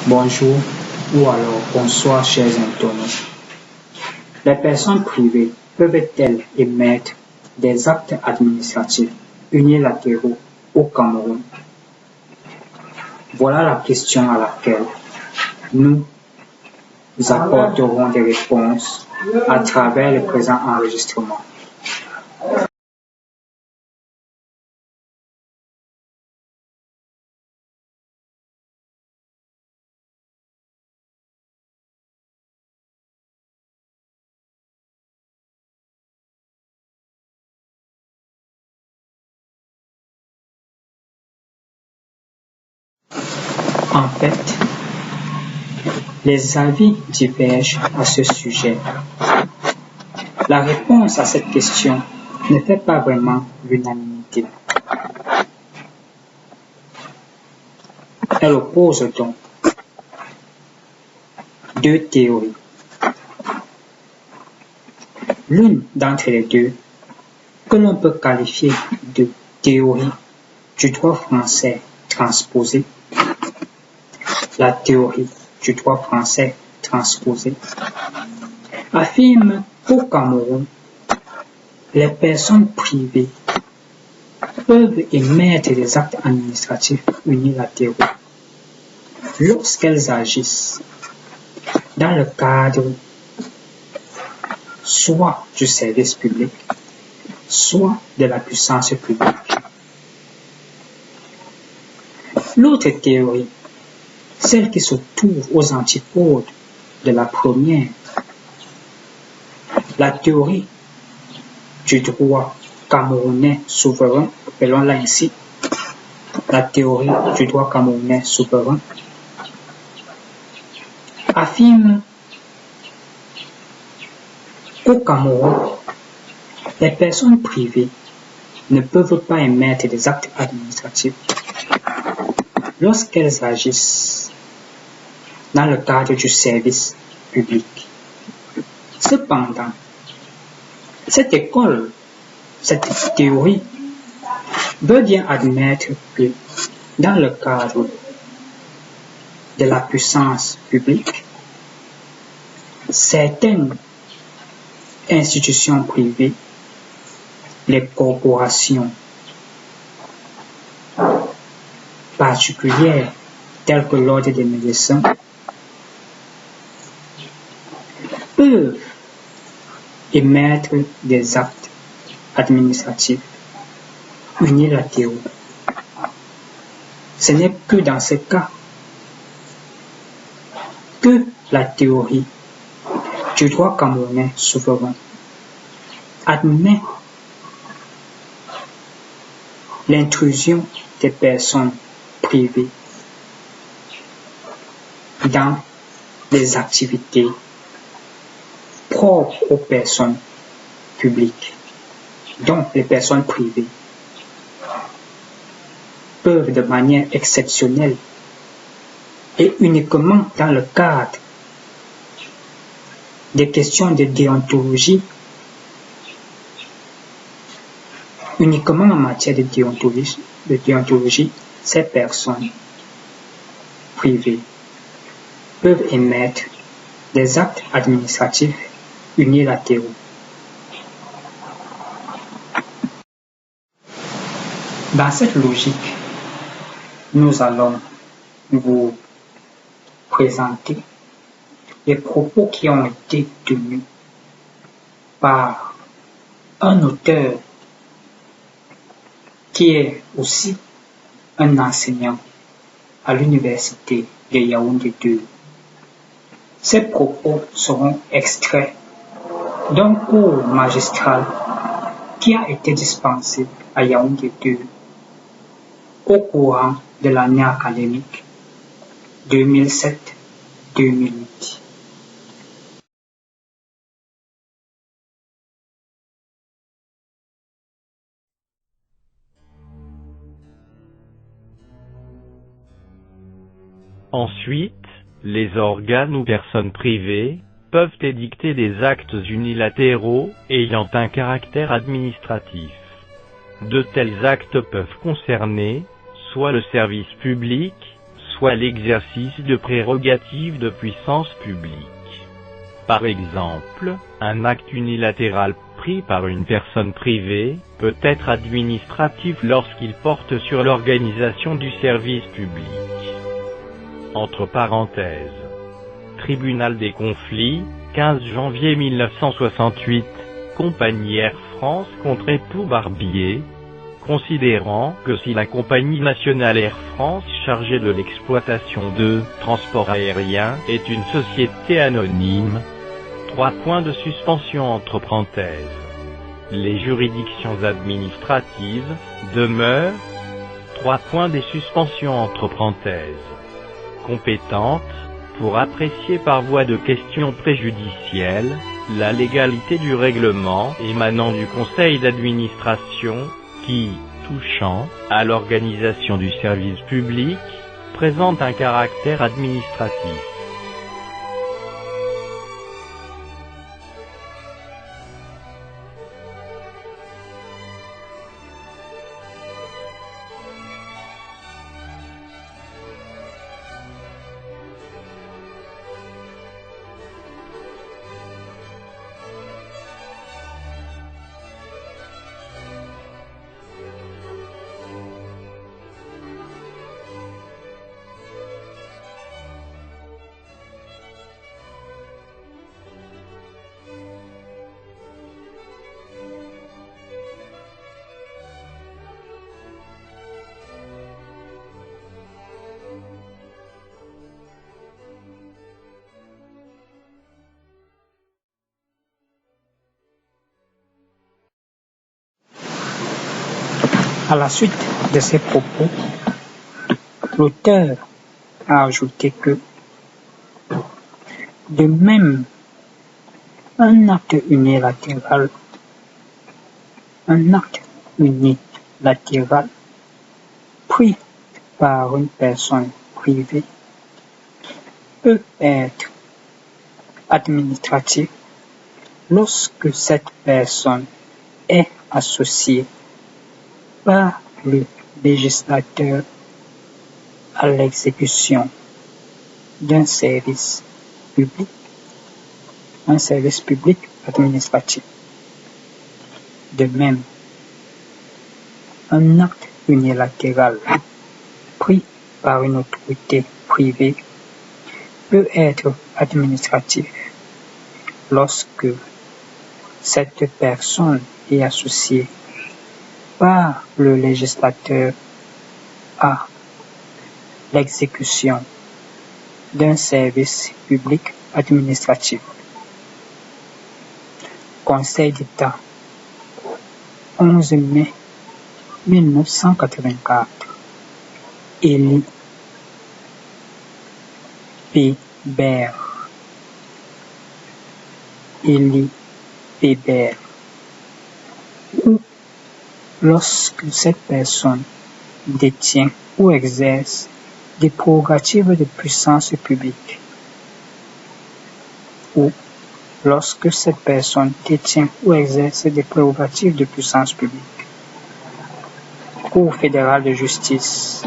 Bonjour ou alors bonsoir chers internautes. Les personnes privées peuvent-elles émettre des actes administratifs unilatéraux au Cameroun? Voilà la question à laquelle nous apporterons des réponses à travers le présent enregistrement. En fait, les avis divergent à ce sujet. La réponse à cette question ne fait pas vraiment l'unanimité. Elle oppose donc deux théories. L'une d'entre les deux, que l'on peut qualifier de théorie du droit français transposé, la théorie du droit français transposé, affirme qu'au Cameroun, les personnes privées peuvent émettre des actes administratifs unilatéraux lorsqu'elles agissent dans le cadre soit du service public, soit de la puissance publique. L'autre théorie, celle qui se trouve aux antipodes de la première, la théorie du droit camerounais souverain, appelons-la ainsi, la théorie du droit camerounais souverain, affirme qu'au Cameroun, les personnes privées ne peuvent pas émettre des actes administratifs lorsqu'elles agissent dans le cadre du service public. Cependant, cette théorie veut bien admettre que dans le cadre de la puissance publique, certaines institutions privées, les corporations particulières telles que l'ordre des médecins, peuvent émettre des actes administratifs unilatéraux. Ce n'est que dans ce cas que la théorie du droit camerounais souverain admet l'intrusion des personnes privées dans les activités propres aux personnes publiques. Donc, les personnes privées peuvent de manière exceptionnelle et uniquement dans le cadre des questions de déontologie, uniquement en matière de déontologie, ces personnes privées peuvent émettre des actes administratifs unilatéraux. Dans cette logique, nous allons vous présenter les propos qui ont été tenus par un auteur qui est aussi un enseignant à l'université de Yaoundé 2. Ces propos seront extraits d'un cours magistral qui a été dispensé à Yaoundé 2 au courant de l'année académique 2007-2008. Ensuite, les organes ou personnes privées peuvent édicter des actes unilatéraux ayant un caractère administratif. De tels actes peuvent concerner soit le service public, soit l'exercice de prérogatives de puissance publique. Par exemple, un acte unilatéral pris par une personne privée peut être administratif lorsqu'il porte sur l'organisation du service public. Entre parenthèses. Tribunal des conflits, 15 janvier 1968, Compagnie Air France contre Époux Barbier, considérant que si la compagnie nationale Air France chargée de l'exploitation de transport aérien est une société anonyme, 3 points de suspension entre parenthèses. Les juridictions administratives demeurent 3 points des suspensions entre parenthèses. Compétentes pour apprécier par voie de questions préjudicielles la légalité du règlement émanant du conseil d'administration qui, touchant à l'organisation du service public, présente un caractère administratif. À la suite de ces propos, l'auteur a ajouté que, de même, un acte unilatéral pris par une personne privée peut être administratif lorsque cette personne est associée par le législateur à l'exécution d'un service public administratif. De même, un acte unilatéral pris par une autorité privée peut être administratif lorsque cette personne est associée par le législateur à l'exécution d'un service public administratif. Conseil d'État, 11 mai 1984. Élie P. Baird. Ou lorsque cette personne détient ou exerce des prérogatives de puissance publique. Ou lorsque cette personne détient ou exerce des prérogatives de puissance publique. Cour fédérale de justice.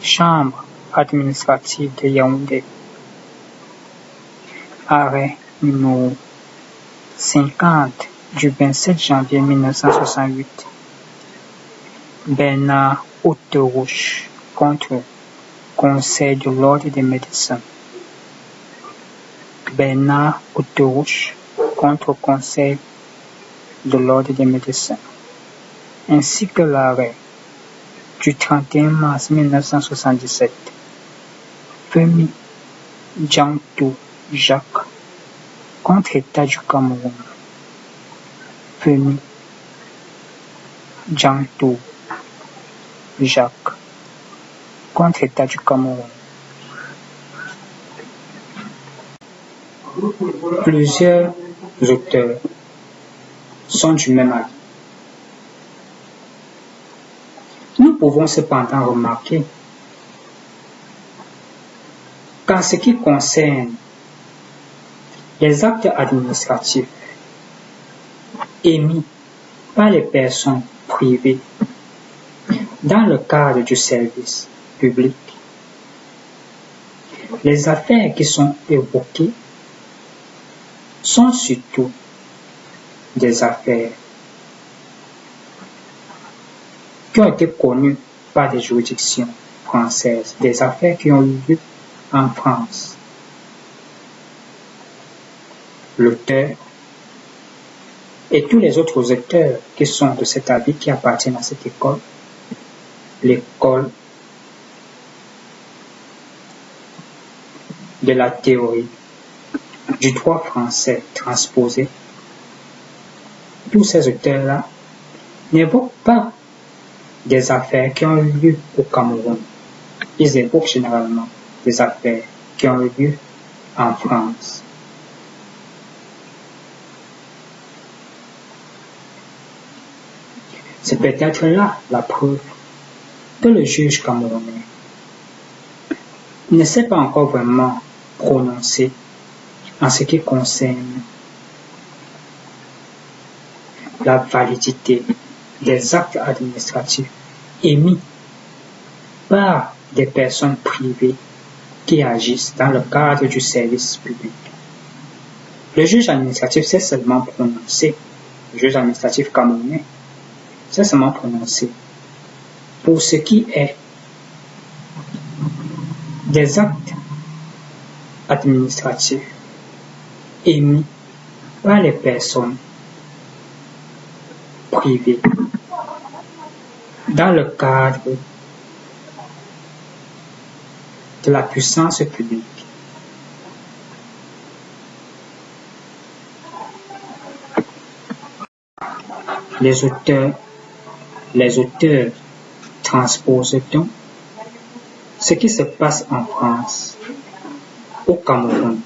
Chambre administrative de Yaoundé. Arrêt numéro 50 du 27 janvier 1968. Bernard Auterouche contre Conseil de l'Ordre des médecins. Bernard Auterouche contre Conseil de l'Ordre des médecins, ainsi que l'arrêt du 31 mars 1977. Femi Djantou Jacques contre État du Cameroun. Femi Djantou Jacques contre État du Cameroun. Plusieurs auteurs sont du même avis. Nous pouvons cependant remarquer qu'en ce qui concerne les actes administratifs émis par les personnes privées dans le cadre du service publiques. Les affaires qui sont évoquées sont surtout des affaires qui ont été connues par des juridictions françaises, des affaires qui ont eu lieu en France. L'auteur et tous les autres auteurs qui sont de cet avis, qui appartiennent à cette école, l'école de la théorie du droit français transposé, tous ces auteurs-là n'évoquent pas des affaires qui ont eu lieu au Cameroun. Ils évoquent généralement des affaires qui ont eu lieu en France. C'est peut-être là la preuve que le juge camerounais ne s'est pas encore vraiment prononcé en ce qui concerne la validité des actes administratifs émis par des personnes privées qui agissent dans le cadre du service public. Le juge administratif s'est seulement prononcé, le juge administratif camerounais s'est seulement prononcé pour ce qui est des actes administratifs émis par les personnes privées dans le cadre de la puissance publique. Les auteurs transposent donc ce qui se passe en France, au Cameroun.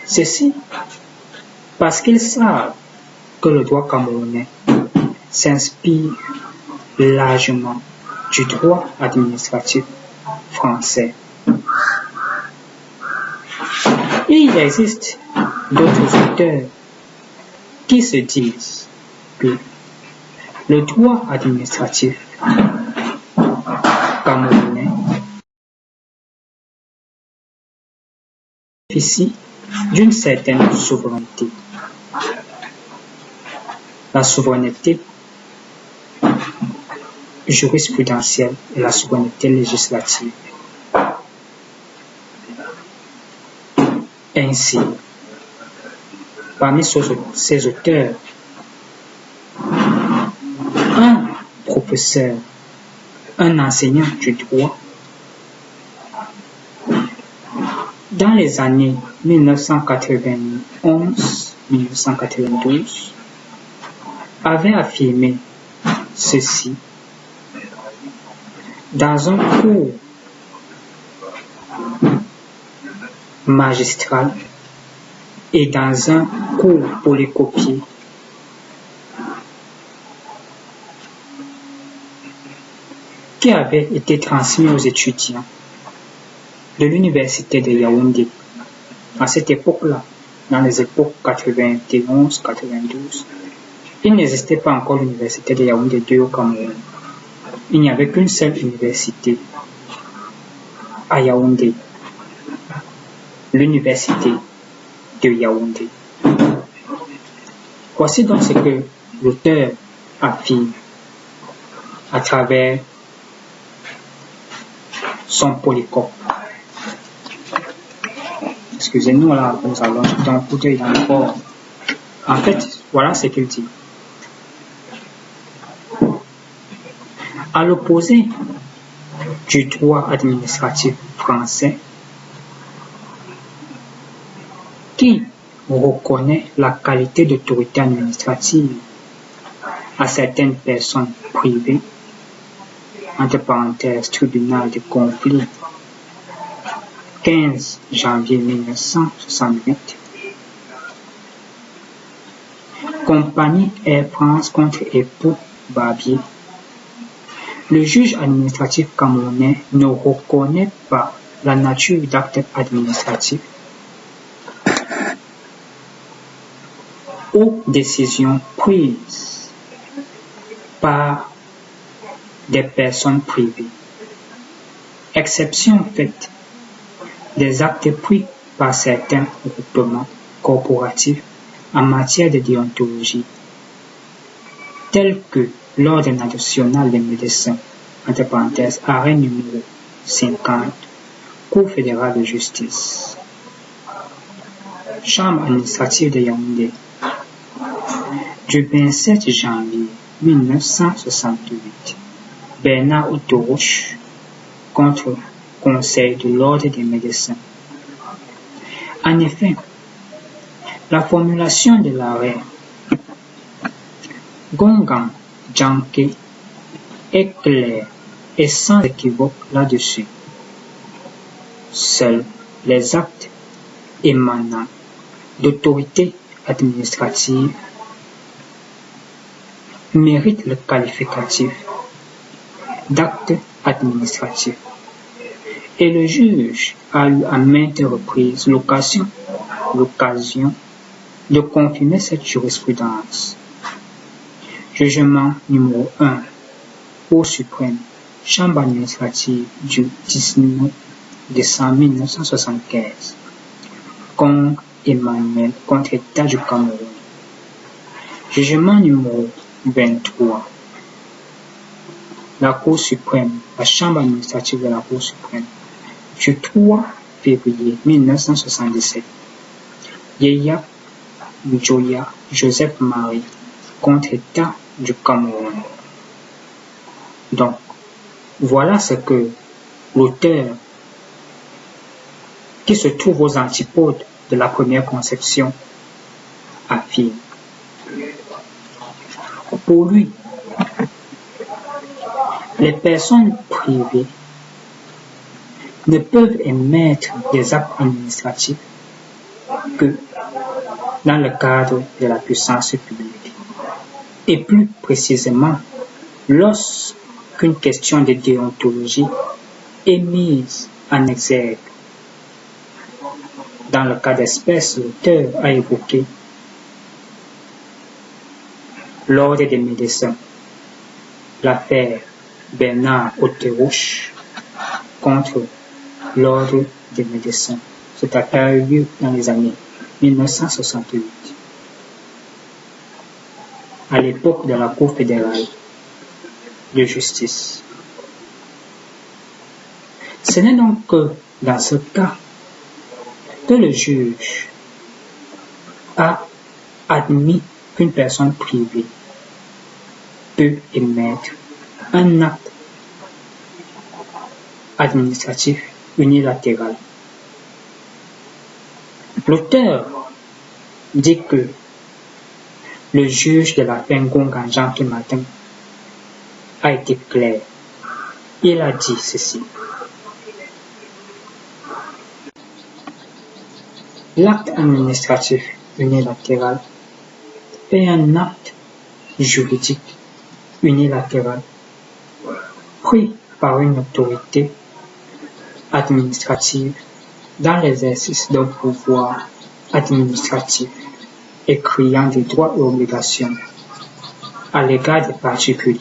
Ceci parce qu'ils savent que le droit camerounais s'inspire largement du droit administratif français. Et il existe d'autres auteurs qui se disent que le droit administratif camerounais bénéficie d'une certaine souveraineté. La souveraineté jurisprudentielle et la souveraineté législative. Ainsi, parmi ces auteurs, un professeur, un enseignant du droit, dans les années 1991-1992, avait affirmé ceci dans un cours magistral et dans un cours polycopié qui avait été transmis aux étudiants de l'université de Yaoundé à cette époque-là, dans les époques 91-92. Il n'existait pas encore l'université de Yaoundé 2 au Cameroun. Il n'y avait qu'une seule université à Yaoundé, l'université de Yaoundé. Voici donc ce que l'auteur affirme à travers son polycope. Excusez-nous, là, nous allons jeter un coup d'œil dans le corps. En fait, voilà ce qu'il dit. À l'opposé du droit administratif français, qui reconnaît la qualité d'autorité administrative à certaines personnes privées, entre parenthèses, tribunal de conflit, 15 janvier 1968, compagnie Air France contre époux Barbier. Le juge administratif camerounais ne reconnaît pas la nature d'actes administratifs ou décisions prises par des personnes privées. exception faite des actes pris par certains groupements corporatifs en matière de déontologie, tels que l'Ordre national des médecins, entre parenthèses, arrêt numéro 50, Cour fédérale de justice. Chambre administrative de Yaoundé, du 27 janvier 1968, Bernard Autoroche contre Conseil de l'Ordre des médecins. En effet, la formulation de l'arrêt Gongan Janké est claire et sans équivoque là-dessus. Seuls les actes émanant d'autorités administratives méritent le qualificatif d'acte administratif. Et le juge a eu à maintes reprises l'occasion de confirmer cette jurisprudence. Jugement numéro 1, Cour suprême, Chambre administrative du 19 décembre 1975, Kong Emmanuel contre État du Cameroun. Jugement numéro 23, la Cour suprême, la Chambre administrative de la Cour suprême, du 3 février 1977, Yaya Njoya Joseph Marie contre État du Cameroun. Donc, voilà ce que l'auteur, qui se trouve aux antipodes de la première conception, affirme. Pour lui, les personnes privées ne peuvent émettre des actes administratifs que dans le cadre de la puissance publique. Et plus précisément, lorsqu'une question de déontologie est mise en exergue. Dans le cas d'espèce, l'auteur a évoqué l'Ordre des médecins, l'affaire Bernard Autoroche contre l'Ordre des médecins. Cette affaire a eu lieu dans les années 1968, à l'époque de la Cour fédérale de justice. Ce n'est donc que dans ce cas que le juge a admis qu'une personne privée peut émettre un acte administratif unilatéral. L'auteur dit que le juge de l'affaire Gongan Janké Matin a été clair. Il a dit ceci. L'acte administratif unilatéral est un acte juridique unilatéral pris par une autorité administrative dans l'exercice d'un pouvoir administratif et créant des droits et obligations à l'égard des particuliers.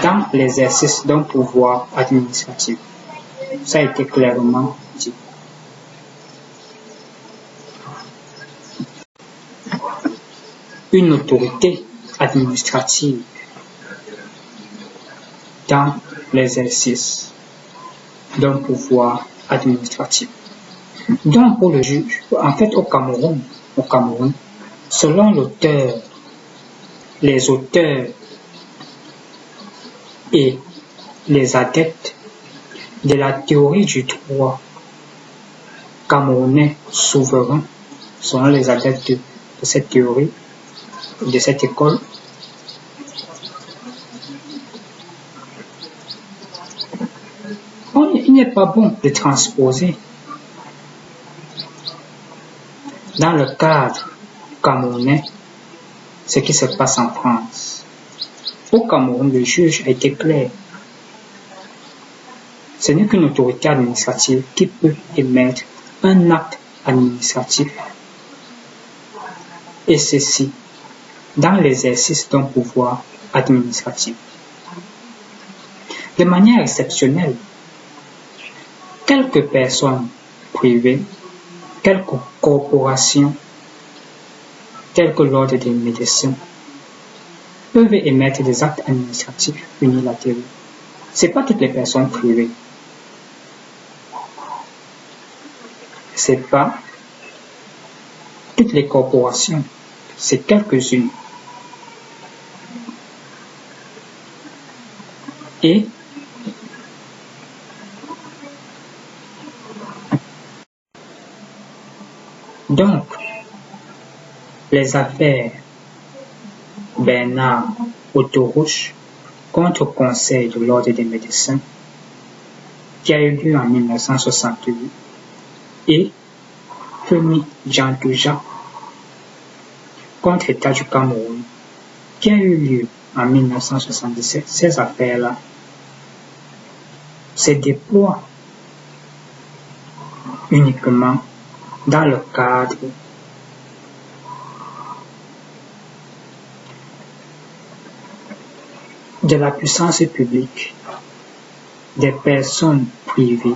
Dans l'exercice d'un pouvoir administratif, ça a été clairement dit. Une autorité administrative dans l'exercice d'un pouvoir administratif. Donc pour le juge, en fait au Cameroun, selon l'auteur, les auteurs et les adeptes de la théorie du droit camerounais souverain, selon les adeptes de cette théorie, de cette école, il n'est pas bon de transposer dans le cadre camerounais ce qui se passe en France. Au Cameroun, le juge a été clair. Ce n'est qu'une autorité administrative qui peut émettre un acte administratif, et ceci dans l'exercice d'un pouvoir administratif. De manière exceptionnelle, quelques personnes privées, quelques corporations, telles que l'Ordre des médecins, peuvent émettre des actes administratifs unilatéraux. Ce n'est pas toutes les personnes privées. Ce n'est pas toutes les corporations. C'est quelques-unes. Et donc, les affaires Bernard Autoroche contre Conseil de l'Ordre des médecins, qui a eu lieu en 1968, et Femi Djandouja contre l'État du Cameroun, qui a eu lieu en 1977, ces affaires-là se déploient uniquement dans le cadre de la puissance publique, des personnes privées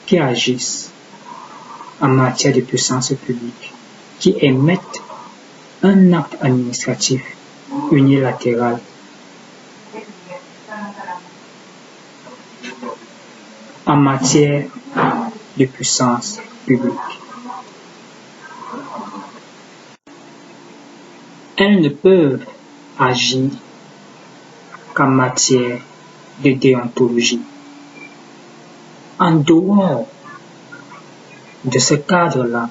qui agissent en matière de puissance publique, qui émettent un acte administratif unilatéral en matière de puissance publique. Elles ne peuvent agir qu'en matière de déontologie. En dehors de ce cadre-là,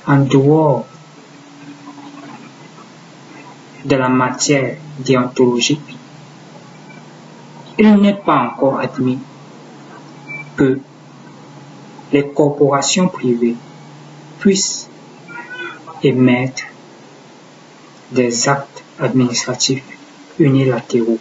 en dehors de la matière déontologique, il n'est pas encore admis que les corporations privées puissent émettre des actes administratifs unilatéraux.